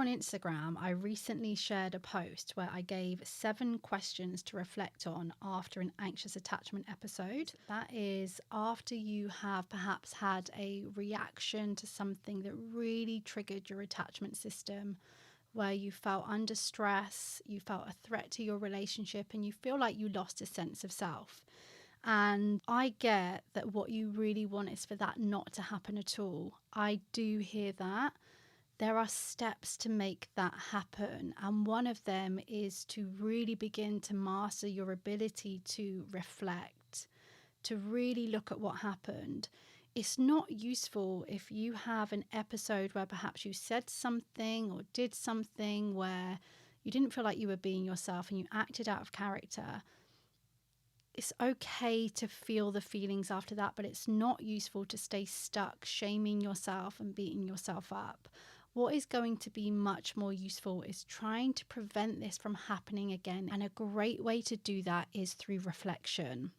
On Instagram, I recently shared a post where I gave 7 questions to reflect on after an anxious attachment episode. That is after you have perhaps had a reaction to something that really triggered your attachment system, where you felt under stress, you felt a threat to your relationship, and you feel like you lost a sense of self. And I get that what you really want is for that not to happen at all. I do hear that. There are steps to make that happen. And one of them is to really begin to master your ability to reflect, to really look at what happened. It's not useful if you have an episode where perhaps you said something or did something where you didn't feel like you were being yourself and you acted out of character. It's okay to feel the feelings after that, but it's not useful to stay stuck shaming yourself and beating yourself up. What is going to be much more useful is trying to prevent this from happening again. And a great way to do that is through reflection.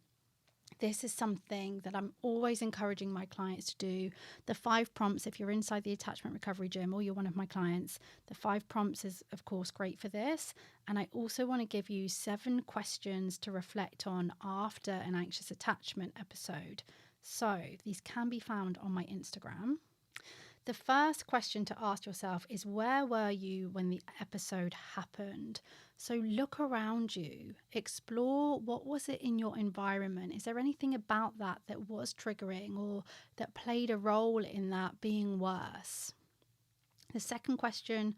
This is something that I'm always encouraging my clients to do. The 5 prompts, if you're inside the attachment recovery gym or you're one of my clients, the 5 prompts is, of course, great for this. And I also want to give you 7 questions to reflect on after an anxious attachment episode. So these can be found on my Instagram. The first question to ask yourself is, where were you when the episode happened? So look around you, explore what was it in your environment. Is there anything about that that was triggering or that played a role in that being worse? The second question,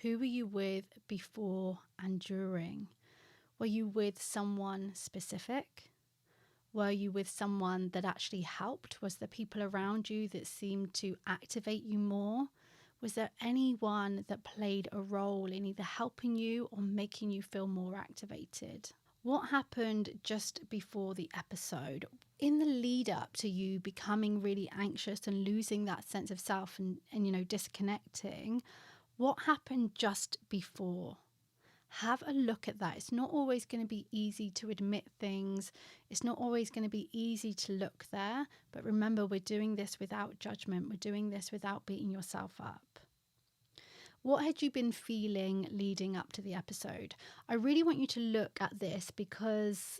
who were you with before and during? Were you with someone specific? Were you with someone that actually helped? Was there people around you that seemed to activate you more? Was there anyone that played a role in either helping you or making you feel more activated? What happened just before the episode? In the lead up to you becoming really anxious and losing that sense of self and disconnecting, what happened just before? Have a look at that. It's not always going to be easy to admit things. It's not always going to be easy to look there. But remember, we're doing this without judgment. We're doing this without beating yourself up. What had you been feeling leading up to the episode? I really want you to look at this, because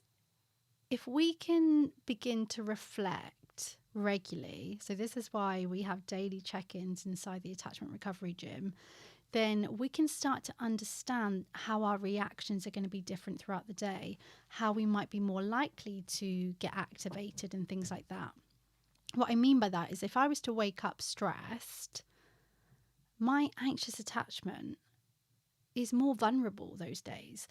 if we can begin to reflect regularly, so this is why we have daily check-ins inside the attachment recovery gym, then we can start to understand how our reactions are going to be different throughout the day, how we might be more likely to get activated and things like that. What I mean by that is, if I was to wake up stressed, my anxious attachment is more vulnerable those days.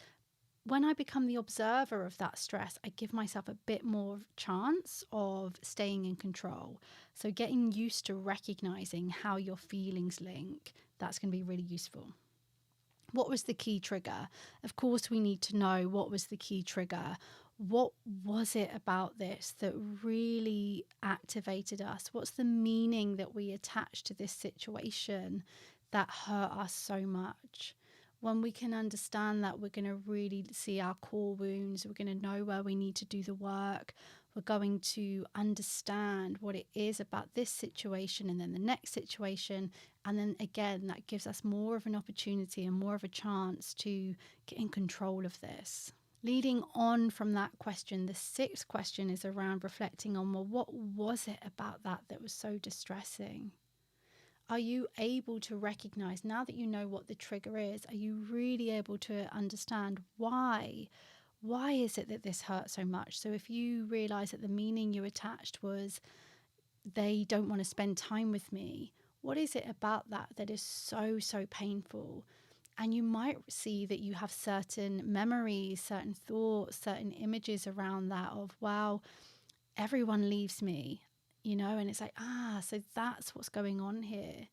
When I become the observer of that stress, I give myself a bit more chance of staying in control. So getting used to recognizing how your feelings link, that's going to be really useful. What was the key trigger? Of course, we need to know what was the key trigger. What was it about this that really activated us? What's the meaning that we attach to this situation that hurt us so much? When we can understand that, we're going to really see our core wounds. We're going to know where we need to do the work. We're going to understand what it is about this situation and then the next situation. And then again, that gives us more of an opportunity and more of a chance to get in control of this. Leading on from that question, the 6th question is around reflecting on, well, what was it about that was so distressing? Are you able to recognize, now that you know what the trigger is, are you really able to understand why? Why is it that this hurt so much? So if you realize that the meaning you attached was, they don't want to spend time with me, what is it about that is so painful? And you might see that you have certain memories, certain thoughts, certain images around that of, wow, everyone leaves me. And it's like, so that's what's going on here.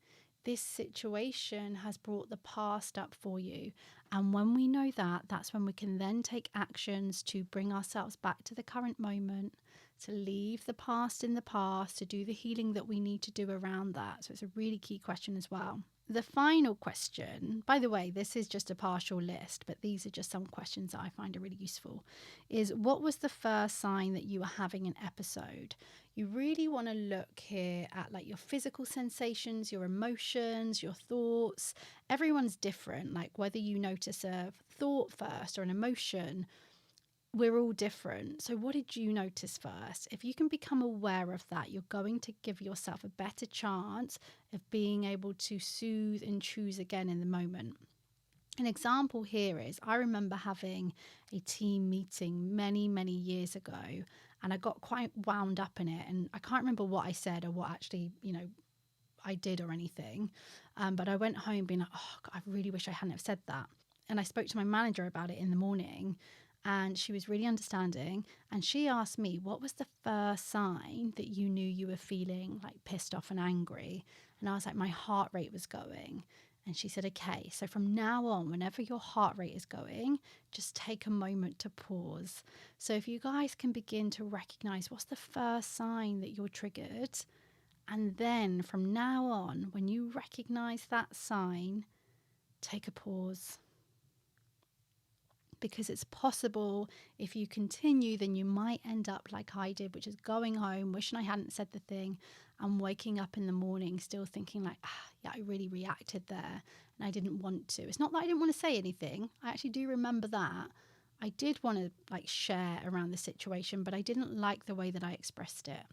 This situation has brought the past up for you. And when we know that, that's when we can then take actions to bring ourselves back to the current moment, to leave the past in the past, to do the healing that we need to do around that. So it's a really key question as well. The final question, by the way, this is just a partial list, but these are just some questions that I find are really useful, is what was the first sign that you were having an episode? You really want to look here at like your physical sensations, your emotions, your thoughts. Everyone's different. Like whether you notice a thought first or an emotion, we're all different. So what did you notice first? If you can become aware of that, you're going to give yourself a better chance of being able to soothe and choose again in the moment. An example here is I remember having a team meeting many, many years ago, and I got quite wound up in it. And I can't remember what I said or what actually, I did or anything. But I went home being like, oh, God, I really wish I hadn't have said that. And I spoke to my manager about it in the morning, and she was really understanding. And she asked me, what was the first sign that you knew you were feeling like pissed off and angry? And I was like, my heart rate was going. And she said, okay, so from now on, whenever your heart rate is going, just take a moment to pause. So if you guys can begin to recognize what's the first sign that you're triggered, and then from now on, when you recognize that sign, take a pause. Because it's possible if you continue, then you might end up like I did, which is going home, wishing I hadn't said the thing, and waking up in the morning still thinking like, yeah, I really reacted there and I didn't want to. It's not that I didn't want to say anything. I actually do remember that. I did want to like share around the situation, but I didn't like the way that I expressed it.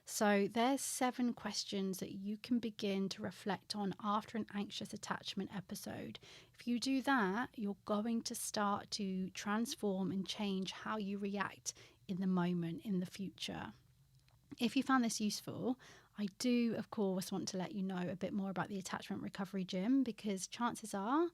So there's 7 questions that you can begin to reflect on after an anxious attachment episode. If you do that, you're going to start to transform and change how you react in the moment in the future. If you found this useful, I do, of course, want to let you know a bit more about the Attachment Recovery Gym, because chances are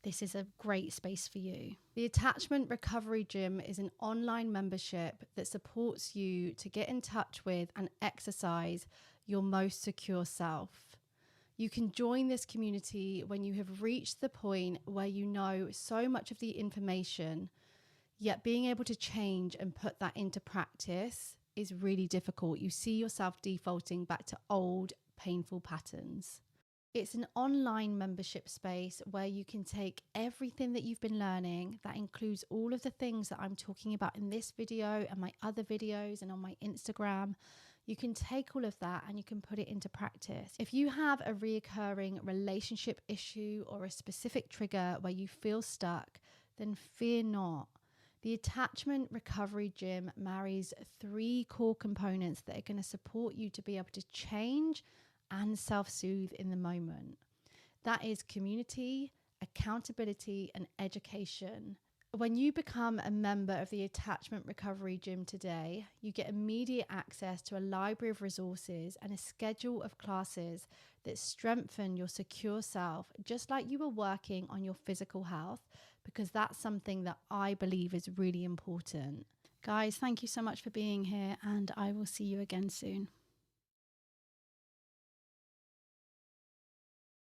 this is a great space for you. The Attachment Recovery Gym is an online membership that supports you to get in touch with and exercise your most secure self. You can join this community when you have reached the point where you know so much of the information, yet being able to change and put that into practice is really difficult. You see yourself defaulting back to old, painful patterns. It's an online membership space where you can take everything that you've been learning, that includes all of the things that I'm talking about in this video and my other videos and on my Instagram. You can take all of that and you can put it into practice. If you have a reoccurring relationship issue or a specific trigger where you feel stuck, then fear not. The Attachment Recovery Gym marries 3 core components that are going to support you to be able to change and self-soothe in the moment. That is community, accountability, and education. When you become a member of the Attachment Recovery Gym today, you get immediate access to a library of resources and a schedule of classes that strengthen your secure self, just like you were working on your physical health, because that's something that I believe is really important. Guys, thank you so much for being here, and I will see you again soon.